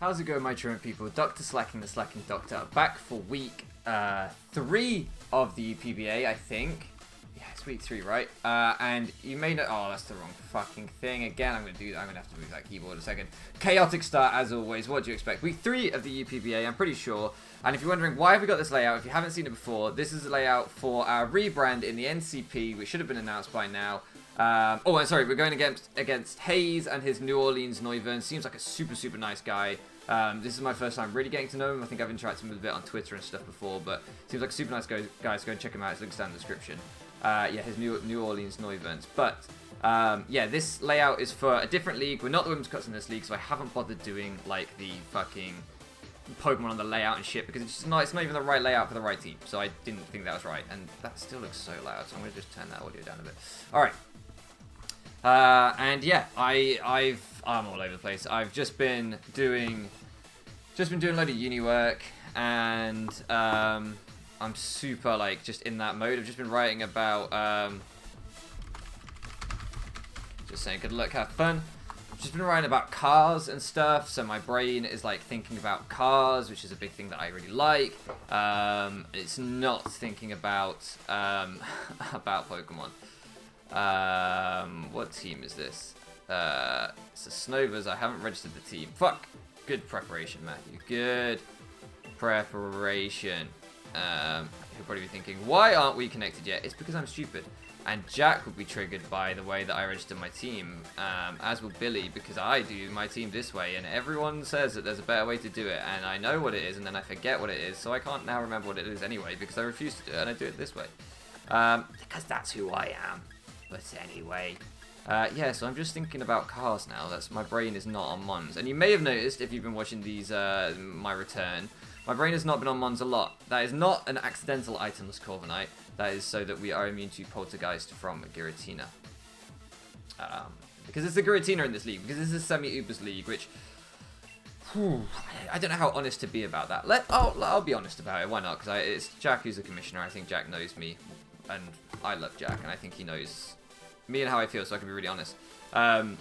How's it going, my truant people? Dr. Slacking, the Slacking Doctor, back for week 3 of the UPBA, I think. Yeah, it's week 3, right? And you may know... Oh, that's the wrong fucking thing. Again, I'm going to do that. I'm going to have to move that keyboard a second. Chaotic start, as always. What do you expect? Week 3 of the UPBA, I'm pretty sure. And if you're wondering why have we got this layout, if you haven't seen it before, this is the layout for our rebrand in the NCP, which should have been announced by now. Oh, and sorry, we're going against Hayes and his New Orleans Noiverns. Seems like a super nice guy. This is my first time really getting to know him. I think I've interacted with him a bit on Twitter and stuff before, but seems like a super nice guy. Guys, go and check him out. His link's down in the description. Yeah, his New Orleans Noiverns. But yeah, this layout is for a different league. We're not the women's cuts in this league, so I haven't bothered doing like the fucking Pokemon on the layout and shit because it's not even the right layout for the right team. So I didn't think that was right, and that still looks so loud. So I'm gonna just turn that audio down a bit. All right. And yeah, I'm all over the place. I've just been doing a load of uni work, and I'm super like just in that mode. I've just been writing about just saying good luck, have fun. I've just been writing about cars and stuff, so my brain is like thinking about cars, which is a big thing that I really like. It's not thinking about about Pokemon. What team is this? It's the Snovers. I haven't registered the team. Fuck. Good preparation, Matthew. Good preparation. You'll probably be thinking, why aren't we connected yet? It's because I'm stupid. And Jack will be triggered by the way that I registered my team, as will Billy, because I do my team this way, and everyone says that there's a better way to do it, and I know what it is, and then I forget what it is, so I can't now remember what it is anyway, because I refuse to do it, and I do it this way. Because that's who I am. But anyway, yeah, so I'm just thinking about cars now. My brain is not on Mons. And you may have noticed, if you've been watching these, my return, my brain has not been on Mons a lot. That is not an accidental itemless Corviknight. That is so that we are immune to Poltergeist from Giratina. Because it's the Giratina in this league. Because this is Semi-Uber's league, which... Whew, I don't know how honest to be about that. I'll be honest about it. Why not? Because it's Jack who's the commissioner. I think Jack knows me. And I love Jack. And I think he knows... me and how I feel, so I can be really honest. I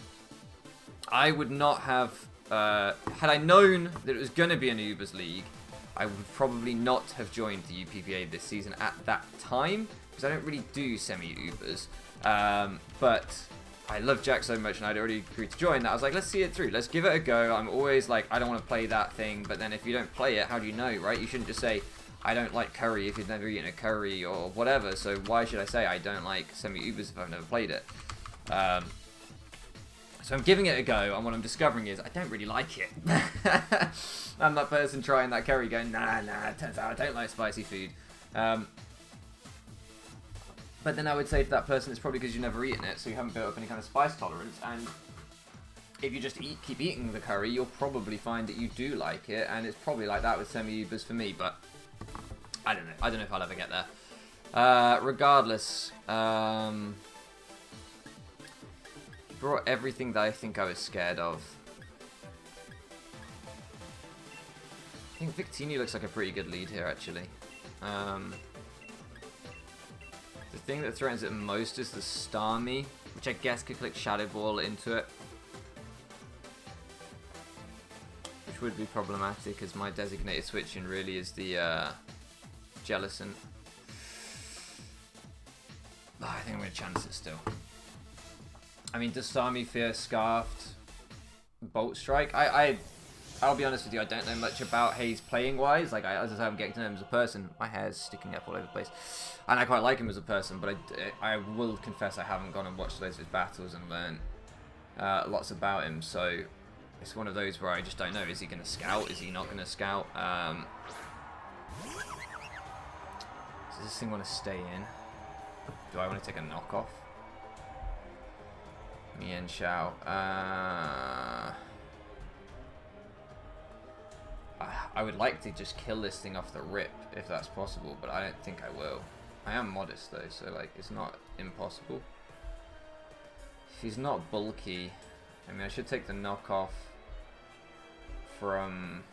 would not have, had I known that it was going to be an Ubers League, I would probably not have joined the UPBA this season at that time, because I don't really do semi-Ubers. But I love Jack so much, and I'd already agreed to join that. I was like, let's see it through. Let's give it a go. I'm always like, I don't want to play that thing, but then if you don't play it, how do you know, right? You shouldn't just say, I don't like curry if you've never eaten a curry or whatever, so why should I say I don't like semi-Ubers if I've never played it? So I'm giving it a go, and what I'm discovering is I don't really like it. I'm that person trying that curry going, nah, it turns out I don't like spicy food. But then I would say to that person, it's probably because you've never eaten it, so you haven't built up any kind of spice tolerance, and if you just keep eating the curry, you'll probably find that you do like it, and it's probably like that with semi-Ubers for me, but... I don't know. I don't know if I'll ever get there. Regardless, brought everything that I think I was scared of. I think Victini looks like a pretty good lead here, actually. The thing that threatens it most is the Starmie, which I guess could click Shadow Ball into it. Which would be problematic, as my designated switching really is the... Jellicent. Oh, I think I'm going to chance it still. I mean, does Starmie fear Scarfed Bolt Strike? I'll be honest with you, I don't know much about Hayes playing wise. Like, as I say, I'm getting to know him as a person. My hair's sticking up all over the place. And I quite like him as a person, but I will confess I haven't gone and watched loads of his battles and learned lots about him. So it's one of those where I just don't know. Is he going to scout? Is he not going to scout? Does this thing want to stay in? Do I want to take a knockoff? Mian Shao. I would like to just kill this thing off the rip, if that's possible, but I don't think I will. I am modest though, so like it's not impossible. If he's not bulky, I mean I should take the knockoff from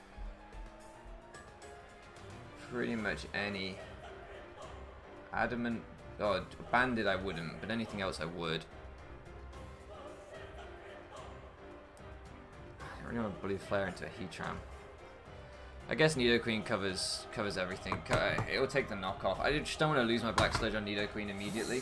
pretty much any... Adamant, oh, Bandit I wouldn't, but anything else I would. I really want a blue flare into a Heatran. I guess Nidoqueen covers everything. It will take the knockoff. I just don't want to lose my Black Sludge on Nidoqueen immediately.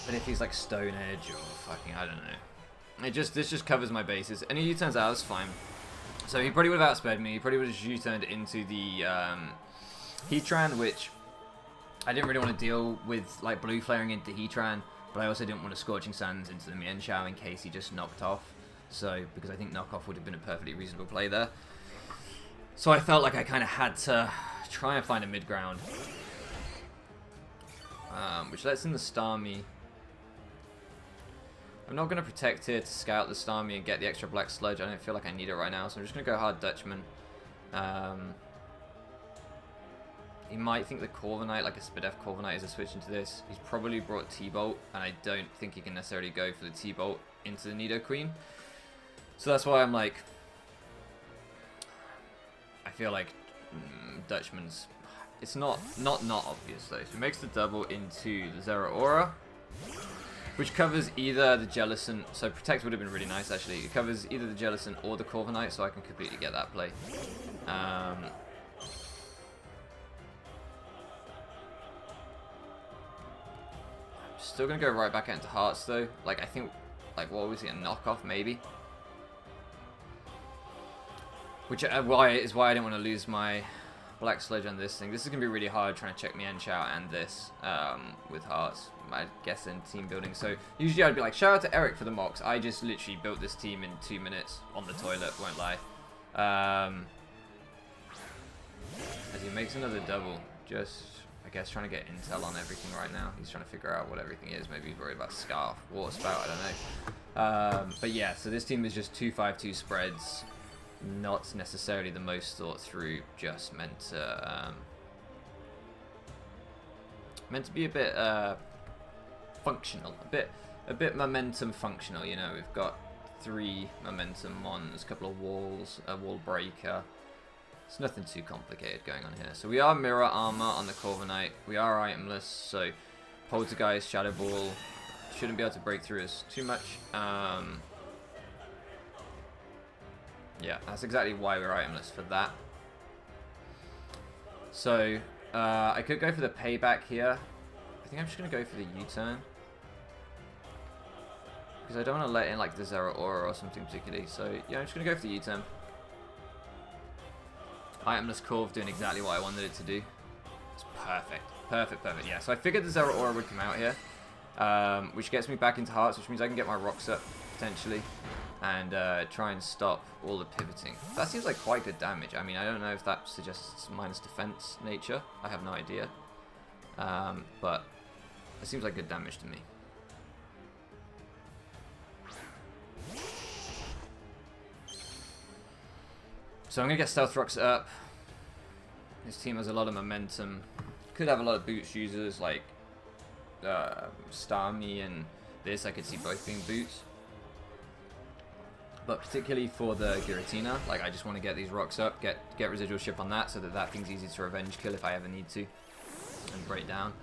But if he's like Stone Edge or fucking, I don't know. This just covers my bases. And he U-turns out, that's fine. So he probably would have outsped me. He probably would have U-turned into the Heatran, which I didn't really want to deal with, like blue flaring into Heatran. But I also didn't want to Scorching Sands into the Mienshao in case he just knocked off. So, because I think knockoff would have been a perfectly reasonable play there. So I felt like I kind of had to try and find a mid-ground. Which lets in the Starmie. I'm not going to protect here to scout the Starmie and get the extra Black Sludge. I don't feel like I need it right now, so I'm just going to go hard Dutchman. He might think the Corviknight, like a Spadef Corviknight, is a switch into this. He's probably brought T-Bolt, and I don't think he can necessarily go for the T-Bolt into the Nidoqueen. So that's why I'm like, I feel like Dutchman's, it's not obvious though. So he makes the double into the Zeraora, which covers either the Jellicent, so Protect would have been really nice actually. It covers either the Jellicent or the Corviknight, so I can completely get that play. Still gonna go right back out into Hearts though. Like I think, like what was it, a knockoff maybe? Which is why I didn't want to lose my Black Sludge on this thing. This is going to be really hard trying to check Mienshao and this with Hearts, I guess, in team building. So usually I'd be like, shout out to Eric for the mocks. I just literally built this team in 2 minutes on the toilet, won't lie. As he makes another double, just, I guess, trying to get intel on everything right now. He's trying to figure out what everything is. Maybe he's worried about Scarf, Water Spout, I don't know. But yeah, so this team is just 2-5-2 spreads. Not necessarily the most thought through, just meant to be a bit functional, a bit momentum functional. You know, we've got 3 momentum ones, a couple of walls, a wall breaker. It's nothing too complicated going on here. So we are mirror armor on the Corviknight. We are itemless, so Poltergeist, Shadow Ball shouldn't be able to break through us too much. Yeah, that's exactly why we're itemless for that. So, I could go for the payback here. I think I'm just going to go for the U-turn. Because I don't want to let in like the Zeraora or something particularly. So, yeah, I'm just going to go for the U-turn. Itemless Corv doing exactly what I wanted it to do. It's perfect. Perfect, perfect. Yeah, so I figured the Zeraora would come out here. Which gets me back into Hearts, which means I can get my rocks up, potentially. And try and stop all the pivoting. That seems like quite good damage. I mean, I don't know if that suggests minus defense nature. I have no idea. But it seems like good damage to me. So I'm going to get Stealth Rocks up. This team has a lot of momentum. Could have a lot of boots users like Starmie and this. I could see both being boots. But particularly for the Giratina, like I just want to get these rocks up, get residual ship on that so that thing's easy to revenge kill if I ever need to, and break down.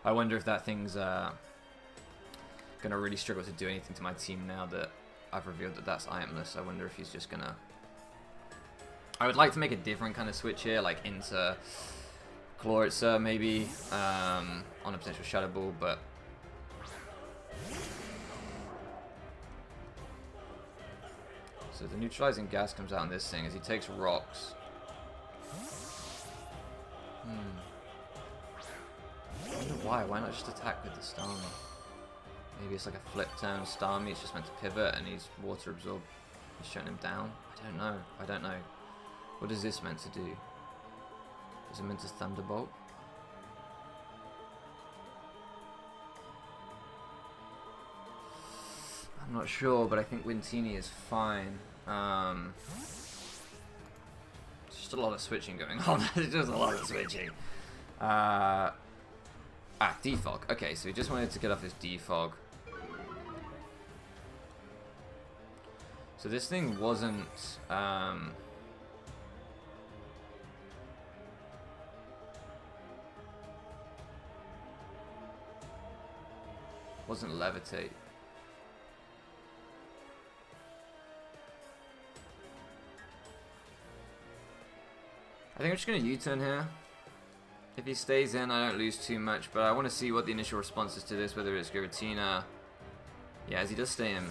I wonder if that thing's gonna really struggle to do anything to my team now that I've revealed that that's itemless. I wonder if he's just gonna... I would like to make a different kind of switch here, like into Chloritzer maybe, on a potential Shadow Ball, but... So the neutralizing gas comes out on this thing as he takes rocks. I wonder why. Why not just attack with the Starmie? Maybe it's like a flip turn Starmie. It's just meant to pivot and he's water absorb. He's shutting him down. I don't know. I don't know. What is this meant to do? Is it meant to Thunderbolt? I'm not sure, but I think Wintini is fine. It's just a lot of switching going on. It's just a lot of switching. Defog. Okay, so he just wanted to get off his Defog. So this thing wasn't... wasn't Levitate. I think I'm just going to U-turn here. If he stays in, I don't lose too much, but I want to see what the initial response is to this, whether it's Giratina. Yeah, as he does stay in.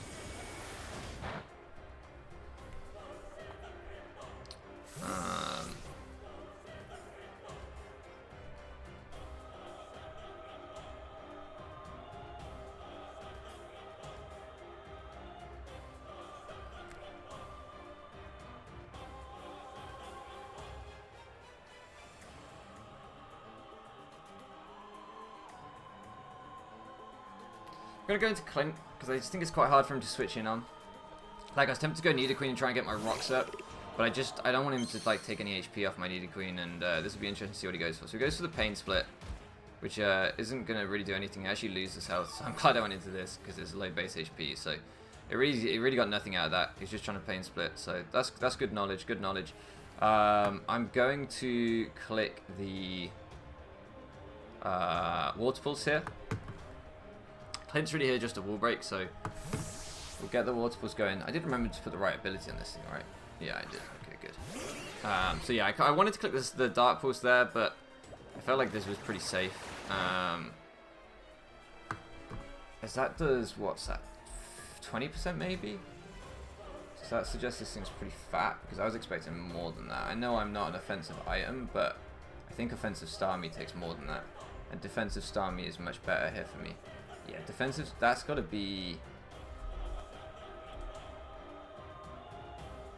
I'm going to go into Clint, because I just think it's quite hard for him to switch in on. Like, I was tempted to go Nidoqueen and try and get my rocks up, but I don't want him to, like, take any HP off my Nidoqueen, and this will be interesting to see what he goes for. So he goes for the Pain Split, which isn't going to really do anything. I actually lose this health, so I'm glad I went into this, because it's low base HP, so it really got nothing out of that. He's just trying to Pain Split, so that's good knowledge, good knowledge. I'm going to click the Water Pulse here. Clint's really here just a wall break, so we'll get the Water Pulse going. I did remember to put the right ability on this thing, right? Yeah, I did. Okay, good. So yeah, I wanted to click the Dark Pulse there, but I felt like this was pretty safe. As that does, what's that? 20% maybe? So that suggests this thing's pretty fat, because I was expecting more than that. I know I'm not an offensive item, but I think offensive Starmie takes more than that. And defensive Starmie is much better here for me. Yeah, defensive, that's got to be...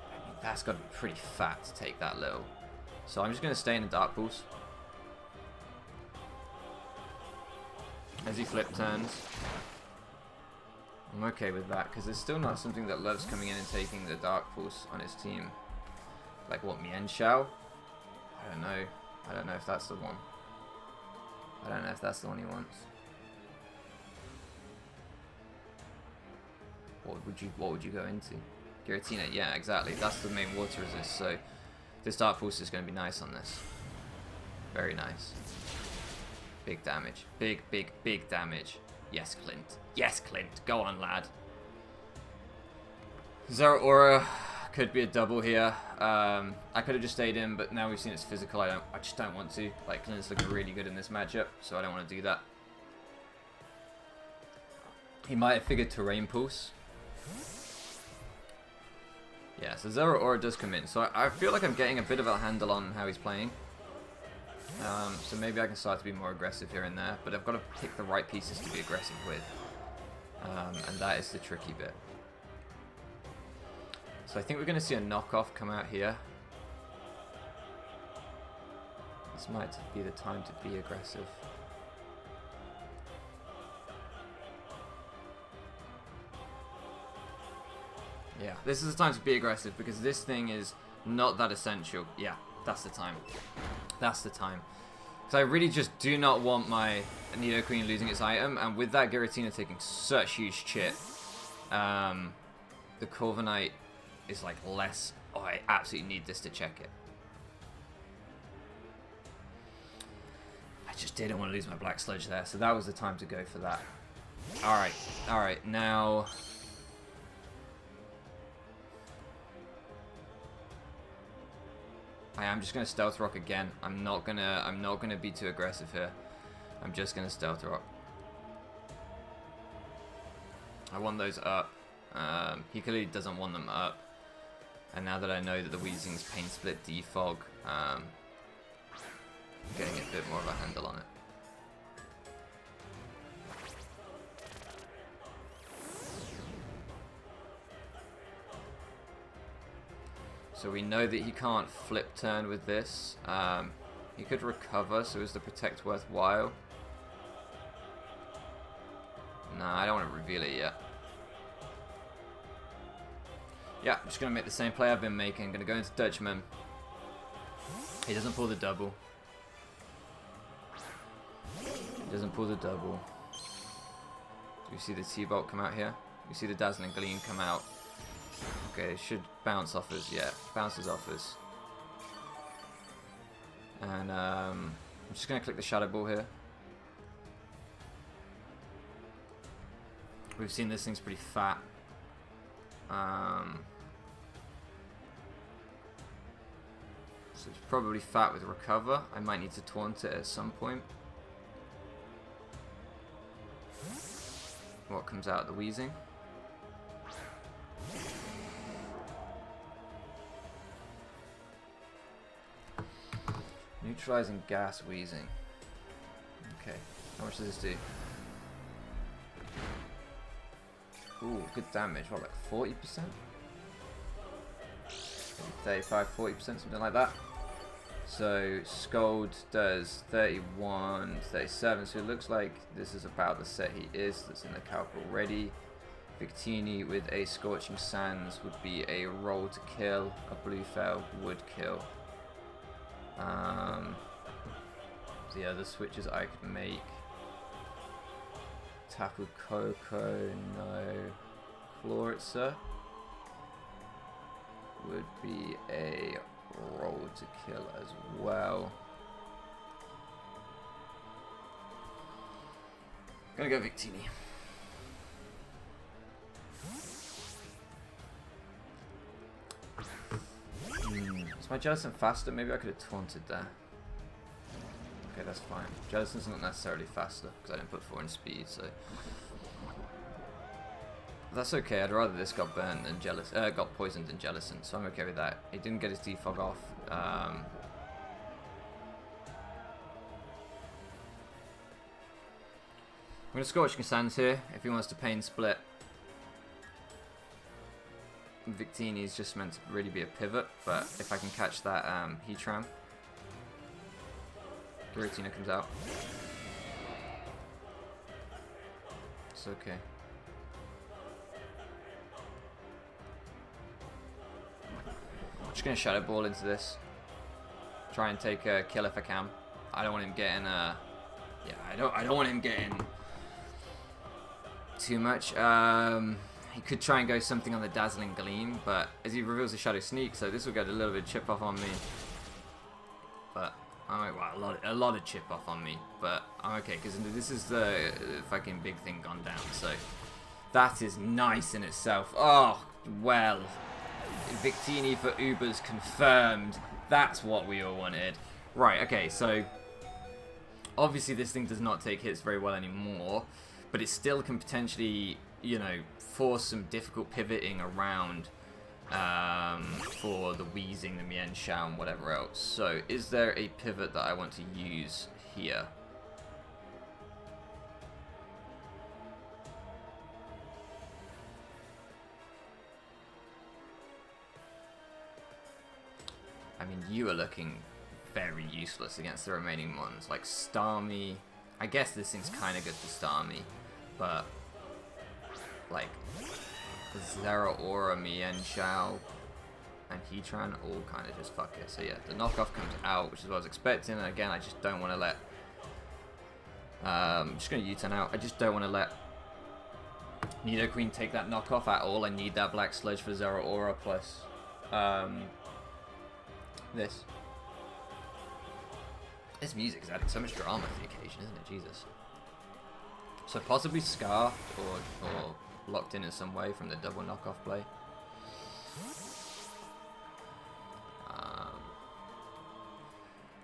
I mean, that's got to be pretty fat to take that little. So I'm just going to stay in the Dark Pulse. As he flip turns. I'm okay with that, because there's still not something that loves coming in and taking the Dark Pulse on his team. Like, what, Mienshao? I don't know. I don't know if that's the one. I don't know if that's the one he wants. What would you go into? Giratina, yeah, exactly. That's the main water resist, so this Dark Pulse is going to be nice on this. Very nice. Big damage. Big damage. Yes, Clint. Yes, Clint. Go on, lad. Zeraora could be a double here. I could have just stayed in, but now we've seen it's physical. I just don't want to. Like, Clint's looking really good in this matchup, so I don't want to do that. He might have figured Terrain Pulse. Yeah, so Zeraora does come in. So I feel like I'm getting a bit of a handle on how he's playing. So maybe I can start to be more aggressive here and there, but I've got to pick the right pieces to be aggressive with. And that is the tricky bit. So I think we're going to see a knockoff come out here. This might be the time to be aggressive. Yeah, this is the time to be aggressive because this thing is not that essential. Yeah, that's the time. That's the time. Because I really just do not want my Nidoqueen losing its item, and with that Giratina taking such huge chip, the Corviknight is like less. Oh, I absolutely need this to check it. I just didn't want to lose my Black Sludge there, so that was the time to go for that. Alright, now... I'm just gonna Stealth Rock again. I'm not gonna be too aggressive here. I'm just gonna Stealth Rock. I want those up. He clearly doesn't want them up. And now that I know that the Weezing's Pain Split defog, I'm getting a bit more of a handle on it. So we know that he can't flip turn with this. He could recover, so is the Protect worthwhile? Nah, I don't want to reveal it yet. Yeah, I'm just going to make the same play I've been making. I'm going to go into Dutchman. He doesn't pull the double. He doesn't pull the double. Do you see the T-Bolt come out here? You see the Dazzling Gleam come out. Okay, it should bounce off us. Yeah, bounces off us. And I'm just going to click the Shadow Ball here. We've seen this thing's pretty fat. So it's probably fat with recover. I might need to taunt it at some point. What comes out? The wheezing. Neutralizing gas wheezing. Okay. How much does this do? Ooh, good damage. What, like 40%? 35, 40%, something like that. So Scold does 31, 37. So it looks like this is about the set he is. That's in the calc already. Victini with a Scorching Sands would be a roll to kill. A Blue Fail would kill. The other switches I could make. Tapu Koko, no. Chloritzer would be a roll to kill as well. Gonna go Victini. Is my Jellicent faster? Maybe I could have taunted there. Okay, that's fine. Jellicent's not necessarily faster because I didn't put 4 in speed, so that's okay. I'd rather this got burnt than got poisoned than Jellicent, so I'm okay with that. He didn't get his defog off. I'm gonna Scorching Sands here if he wants to Pain Split. Victini is just meant to really be a pivot, but if I can catch that Heatran, Giratina comes out. It's okay. I'm just gonna Shadow Ball into this. Try and take a kill if I can. I don't want him getting yeah, I don't want him getting too much. He could try and go something on the Dazzling Gleam, but as he reveals the Shadow Sneak, so this will get a little bit of chip off on me. But well, a lot of chip off on me, but I'm okay because this is the fucking big thing gone down. So that is nice in itself. Oh well, Victini for Ubers confirmed. That's what we all wanted. Right. Okay. So obviously this thing does not take hits very well anymore, but it still can potentially, you know, force some difficult pivoting around for the Wheezing, the Mienshao, and whatever else. So is there a pivot that I want to use here? I mean, you are looking very useless against the remaining ones. Like Starmie, I guess this thing's kind of good for Starmie, but like Zeraora, Mienshao, and Heatran all kind of just fuck it. So yeah, the knockoff comes out, which is what I was expecting. And again, I just don't want to let. I'm just going to U-turn out. I just don't want to let Nidoqueen take that knockoff at all. I need that Black Sludge for Zeraora plus this. This music is adding so much drama to the occasion, isn't it? Jesus. So possibly Scarfed or locked in some way from the double knockoff play.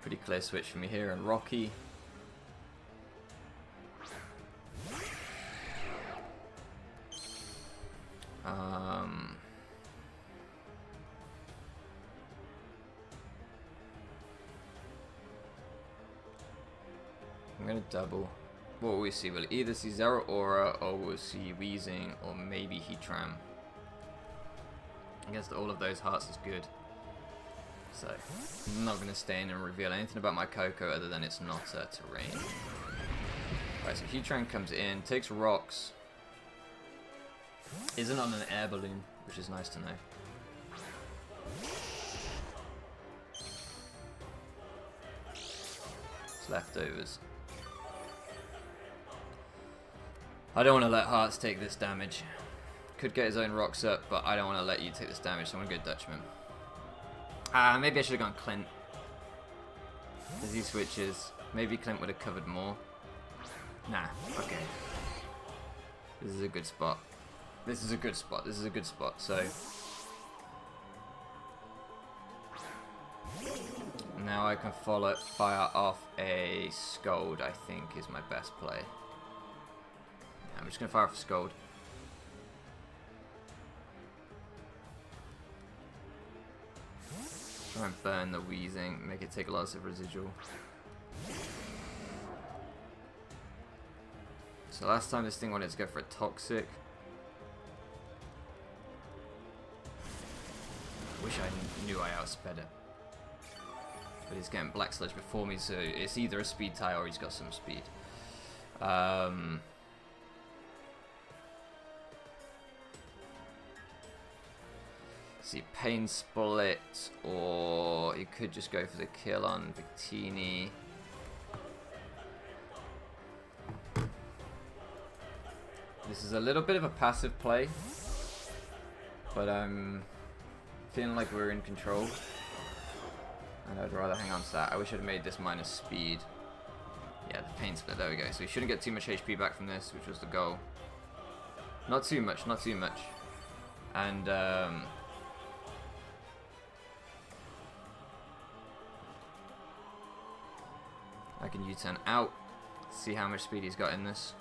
Pretty clear switch for me here, and Rocky. I'm gonna double. What will we see? We'll either see Zeraora or we'll see Wheezing or maybe Heatran. Against all of those hearts is good. So I'm not going to stay in and reveal anything about my Koko other than it's not terrain. Right, so Heatran comes in, takes rocks. Isn't on an air balloon, which is nice to know. It's leftovers. I don't want to let Hearts take this damage. Could get his own rocks up, but I don't want to let you take this damage, so I'm going to go Dutchman. Maybe I should have gone Clint. As he switches. Maybe Clint would have covered more. Nah, okay. This is a good spot. This is a good spot. This is a good spot, so now I can fire off a Scold, I think, is my best play. I'm just going to fire off a Scold. Try and burn the Wheezing, make it take lots of residual. So last time this thing wanted to go for a Toxic. Wish I knew I outsped it. But he's getting Black Sludge before me, so it's either a speed tie or he's got some speed. See, Pain Split, or he could just go for the kill on Victini. This is a little bit of a passive play, but I'm feeling like we're in control. And I'd rather hang on to that. I wish I'd made this minus speed. Yeah, the Pain Split, there we go. So we shouldn't get too much HP back from this, which was the goal. Not too much, not too much. And, I can U-turn out, see how much speed he's got in this.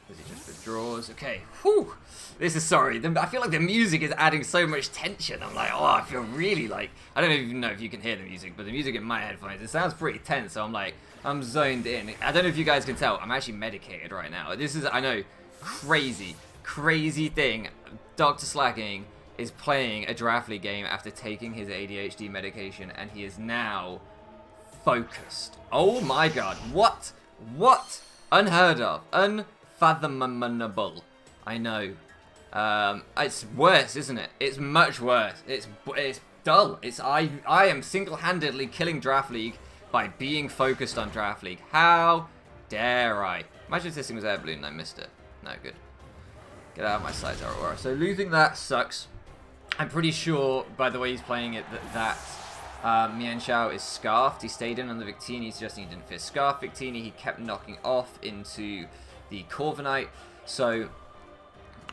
As he just withdraws. Okay, whew! This is sorry. I feel like the music is adding so much tension. I'm like, oh, I feel really like, I don't even know if you can hear the music, but the music in my headphones, it sounds pretty tense. So I'm like, I'm zoned in. I don't know if you guys can tell. I'm actually medicated right now. This is, I know, crazy thing. Dr. Slacking is playing a Draft League game after taking his ADHD medication, and he is now focused. Oh my god. What? What? Unheard of. Unfathomable. I know. It's worse, isn't it? It's much worse. It's dull. I am single-handedly killing Draft League by being focused on Draft League. How dare I? Imagine if this thing was air balloon and I missed it. No, good. Get out of my sight, Aurora. So losing that sucks. I'm pretty sure, by the way he's playing it, that Mienshao is scarfed. He stayed in on the Victini, suggesting he didn't fear Scarf Victini. He kept knocking off into the Corviknight. So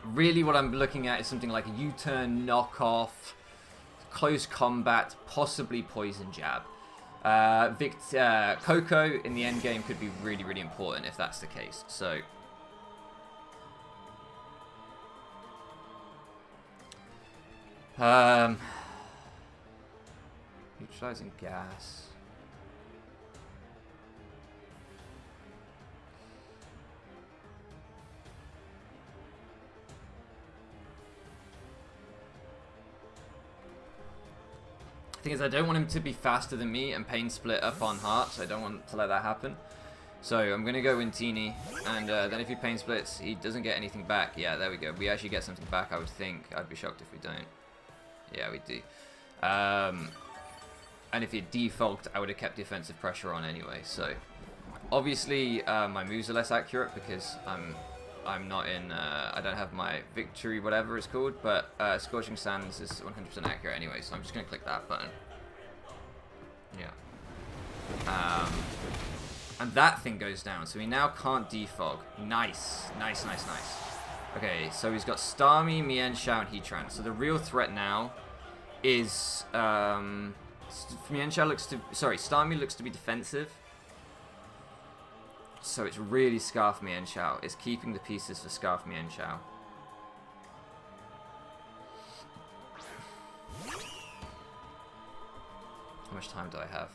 really what I'm looking at is something like a U-turn, knockoff, close combat, possibly poison jab. Coco in the end game could be really important if that's the case. So neutralizing gas. The thing is, I don't want him to be faster than me and Pain Split up on Heart, so I don't want to let that happen. So I'm going to go Wintini, and then if he Pain Splits, he doesn't get anything back. Yeah, there we go. We actually get something back, I would think. I'd be shocked if we don't. Yeah, we do. And if it defaulted, I would have kept defensive pressure on anyway. So obviously my moves are less accurate because I'm not in, I don't have my victory, whatever it's called, but Scorching Sands is 100% accurate anyway, so I'm just going to click that button. Yeah. And that thing goes down, so he now can't defog. Nice. Okay, so he's got Starmie, Mienshao, and Heatran. So the real threat now is, Starmie looks to be defensive. So it's really Scarf Mienshao. It's keeping the pieces for Scarf Mienshao. How much time do I have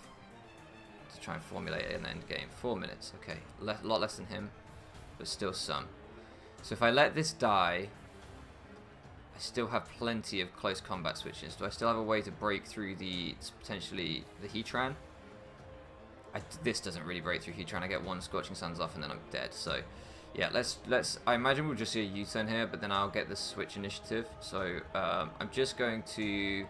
to try and formulate an end game? 4 minutes. Okay, a lot less than him, but still some. So if I let this die, I still have plenty of close combat switches. Do I still have a way to break through potentially the Heatran? This doesn't really break through Heatran. I get one Scorching Sands off and then I'm dead. So yeah, let's. I imagine we'll just see a U-turn here, but then I'll get the switch initiative. So I'm just going to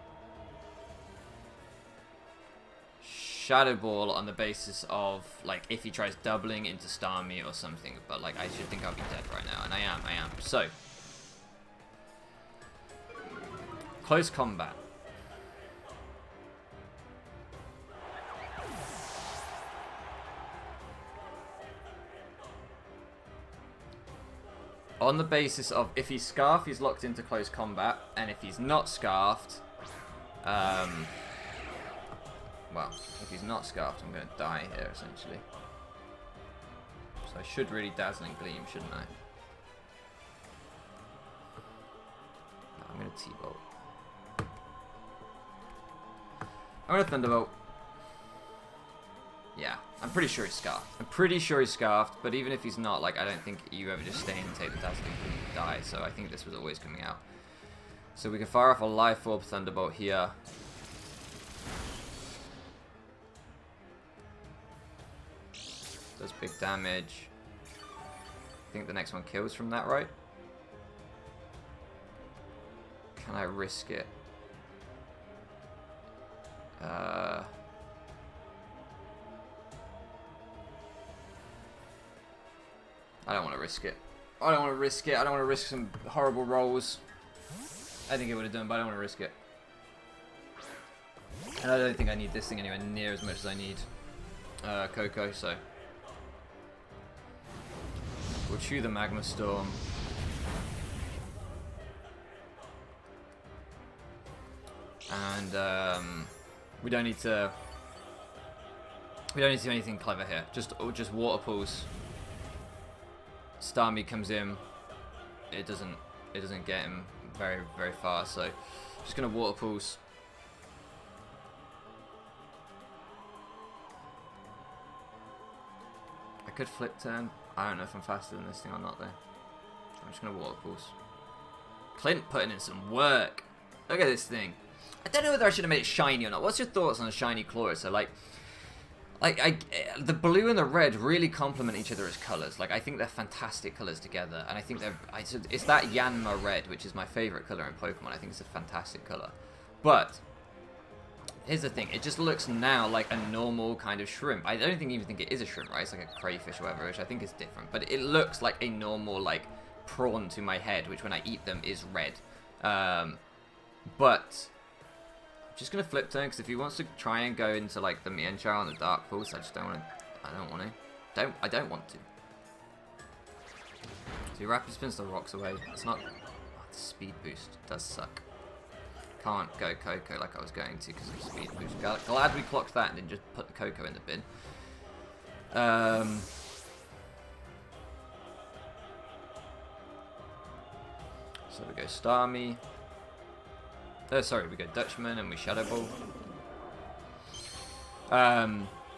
Shadow Ball on the basis of like if he tries doubling into Starmie or something. But like I should think I'll be dead right now, and I am. So close combat. on the basis of if he's Scarfed, he's locked into close combat, and if he's not Scarfed, well, if he's not Scarfed, I'm going to die here, essentially. So I should really Dazzling Gleam, shouldn't I? No, I'm going to T-Bolt. I'm going to Thunderbolt. Yeah, I'm pretty sure he's Scarfed. I'm pretty sure he's Scarfed, but even if he's not, like, I don't think you ever just stay in and take the Dazzling Gleam and die, so I think this was always coming out. So we can fire off a Life Orb Thunderbolt here. Does big damage. I think the next one kills from that, right? Can I risk it? I don't want to risk it. I don't want to risk it. I don't want to risk some horrible rolls. I think it would have done, but I don't want to risk it. And I don't think I need this thing anywhere near as much as I need Coco, so we'll chew the Magma Storm. And we don't need to do anything clever here. Just Water Pulse. Starmie comes in. It doesn't get him very far. So just gonna Water Pulse. I could Flip Turn. I don't know if I'm faster than this thing or not though. I'm just gonna Water Pulse. Clint putting in some work. Look at this thing. I don't know whether I should have made it shiny or not. What's your thoughts on a shiny Chloris? So like the blue and the red really complement each other as colours. Like I think they're fantastic colours together, and I think it's that Yanma red, which is my favourite colour in Pokemon. I think it's a fantastic colour. But here's the thing: it just looks now like a normal kind of shrimp. I don't even think it is a shrimp, right? It's like a crayfish or whatever, which I think is different. But it looks like a normal like prawn to my head, which when I eat them is red. But just gonna Flip Turn, because if he wants to try and go into like the Mienshao and the Dark Pulse, I just don't want to. I don't want to. I don't want to. So he Rapid Spins the rocks away. It's not. Oh, the speed boost does suck. Can't go Coco like I was going to because of the speed boost. Glad we clocked that and then just put the Coco in the bin. So we go Starmie. Sorry, we go Dutchman and we Shadow Ball.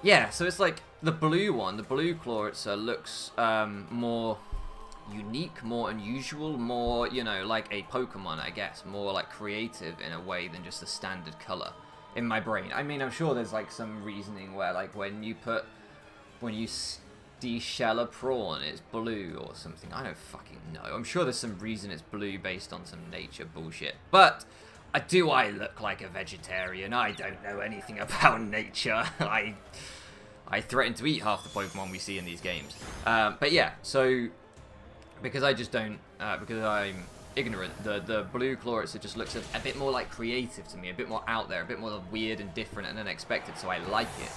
Yeah, so it's like the blue one, the blue Chloritzer looks more unique, more unusual, more, you know, like a Pokemon, I guess. More like creative in a way than just a standard color in my brain. I mean, I'm sure there's like some reasoning where like when you de-shell a prawn, it's blue or something. I don't fucking know. I'm sure there's some reason it's blue based on some nature bullshit. But do I look like a vegetarian? I don't know anything about nature. I threaten to eat half the Pokemon we see in these games. But yeah, so because I just don't, because I'm ignorant, the blue Chloritzer just looks a bit more like creative to me, a bit more out there, a bit more weird and different and unexpected, so I like it.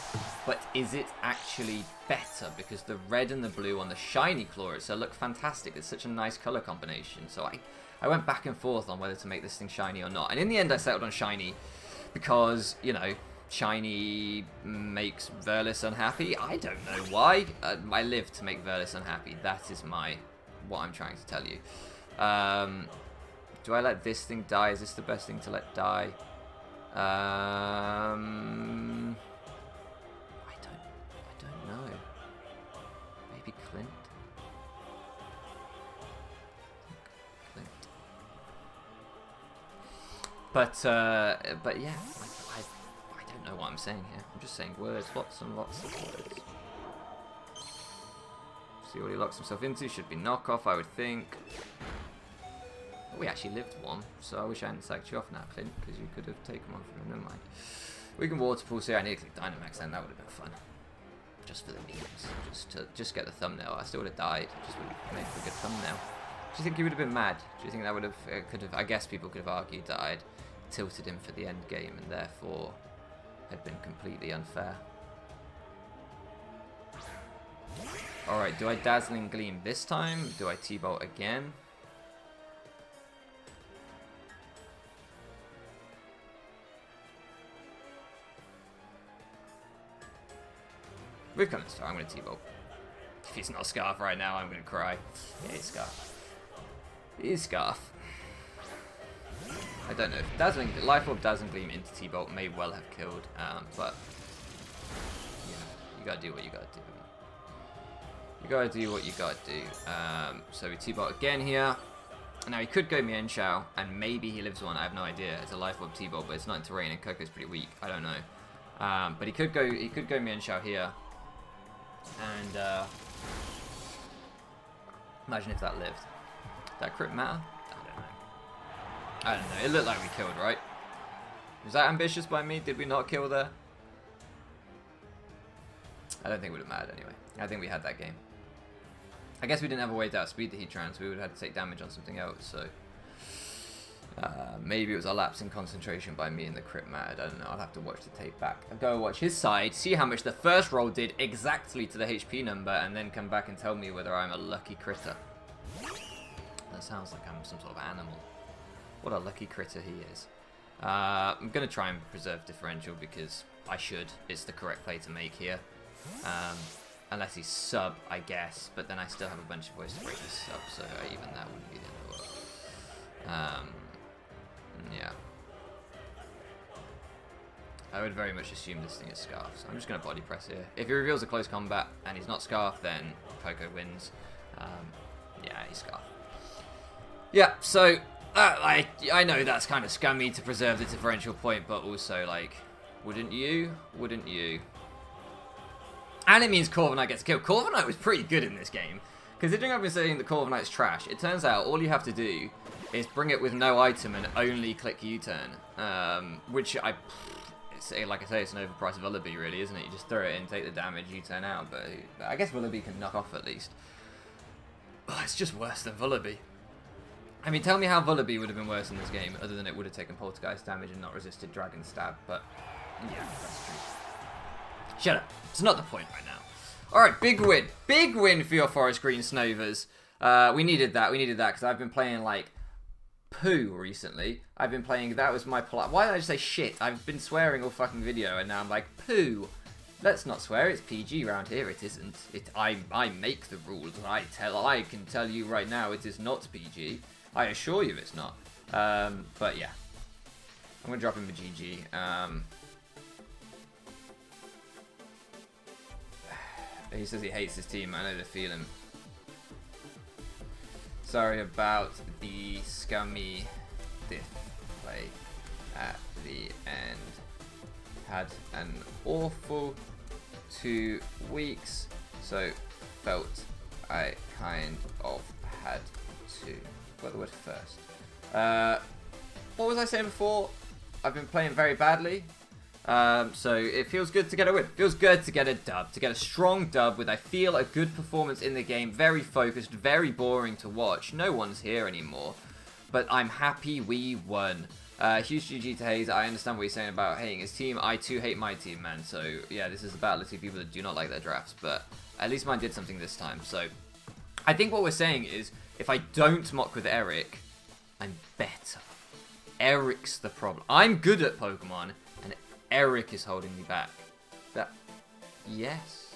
But is it actually better? Because the red and the blue on the shiny Chloritzer look fantastic. It's such a nice color combination. So I went back and forth on whether to make this thing shiny or not. And in the end, I settled on shiny because, you know, shiny makes Verlis unhappy. I don't know why. I live to make Verlis unhappy. That is what I'm trying to tell you. Do I let this thing die? Is this the best thing to let die? I don't know. Maybe Clint. But yeah, I don't know what I'm saying here. I'm just saying words, lots and lots of words. See what he locks himself into. Should be knockoff, I would think. We actually lived one, so I wish I hadn't sacked you off now, Clint, because you could have taken one from him. Never mind. We can Water Pulse here. I need to click Dynamax then. That would have been fun. Just for the memes. Just get the thumbnail. I still would have died. Just would have made for a good thumbnail. Do you think he would have been mad? Do you think that would have, I guess people could have argued that I'd tilted him for the end game and therefore had been completely unfair. Alright, do I Dazzling Gleam this time? Do I T-Bolt again? We've come to start. I'm going to T-Bolt. If he's not Scarf right now, I'm going to cry. Yeah, he's Scarf. He is Scarf. I don't know. Dazzling, Life Orb Dazzling Gleam into T-Bolt may well have killed, but yeah, you gotta do what you gotta do. You gotta do what you gotta do. So we T-Bolt again here. Now he could go Mienshao, and maybe he lives one. I have no idea. It's a Life Orb T-Bolt, but it's not in terrain, and Coco's pretty weak. I don't know. But he could go Mienshao here, and imagine if that lived. Did that crit matter? I don't know. It looked like we killed, right? Was that ambitious by me? Did we not kill there? I don't think it would have mattered anyway. I think we had that game. I guess we didn't have a way to outspeed the Heatran, so we would have had to take damage on something else. So maybe it was a lapse in concentration by me and the crit mattered. I don't know. I'll have to watch the tape back. I'll go watch his side, see how much the first roll did exactly to the HP number, and then come back and tell me whether I'm a lucky critter. That sounds like I'm some sort of animal. What a lucky critter he is. I'm going to try and preserve differential because I should. It's the correct play to make here. Unless he's sub, I guess. But then I still have a bunch of ways to break his sub, so even that wouldn't be the end of the world. Yeah. I would very much assume this thing is Scarf, so I'm just going to body press here. If he reveals a close combat and he's not Scarf, then Poco wins. Yeah, he's Scarf. Yeah, so I know that's kind of scummy to preserve the differential point, but also, like, wouldn't you? Wouldn't you? And it means Corviknight gets killed. Corviknight was pretty good in this game. Considering I've been saying that Corviknight's trash, it turns out all you have to do is bring it with no item and only click U-turn. Which like I say, it's an overpriced Vullaby, really, isn't it? You just throw it in, take the damage, U-turn out. But I guess Vullaby can knock off at least. Oh, it's just worse than Vullaby. I mean, tell me how Vullaby would have been worse in this game, other than it would have taken Poltergeist damage and not resisted Dragon Stab, but yeah, that's true. Shut up. It's not the point right now. Alright, big win. Big win for your Forest Green Snovers. We needed that. We needed that because I've been playing, like, poo recently. I've been playing, that was my polite. Why did I just say shit? I've been swearing all fucking video and now I'm like, poo. Let's not swear, it's PG around here, it isn't. I make the rules. I can tell you right now it is not PG. I assure you it's not. But yeah. I'm going to drop him a GG. He says he hates his team. I know the feeling. Sorry about the scummy diff play at the end. Had an awful 2 weeks, so felt I kind of had to. Got the word first. What was I saying before? I've been playing very badly. So it feels good to get a win. Feels good to get a dub, to get a strong dub with, I feel, a good performance in the game. Very focused, very boring to watch. No one's here anymore, but I'm happy we won. Huge GG to Hayes. I understand what you're saying about hating his team. I too hate my team, man. So yeah, this is a battle of two people that do not like their drafts, but at least mine did something this time. So I think what we're saying is, if I don't mock with Eric, I'm better. Eric's the problem. I'm good at Pokemon, and Eric is holding me back. Yes.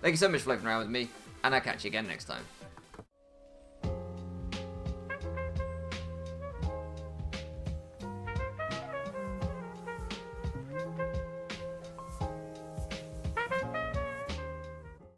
Thank you so much for looking around with me, and I'll catch you again next time.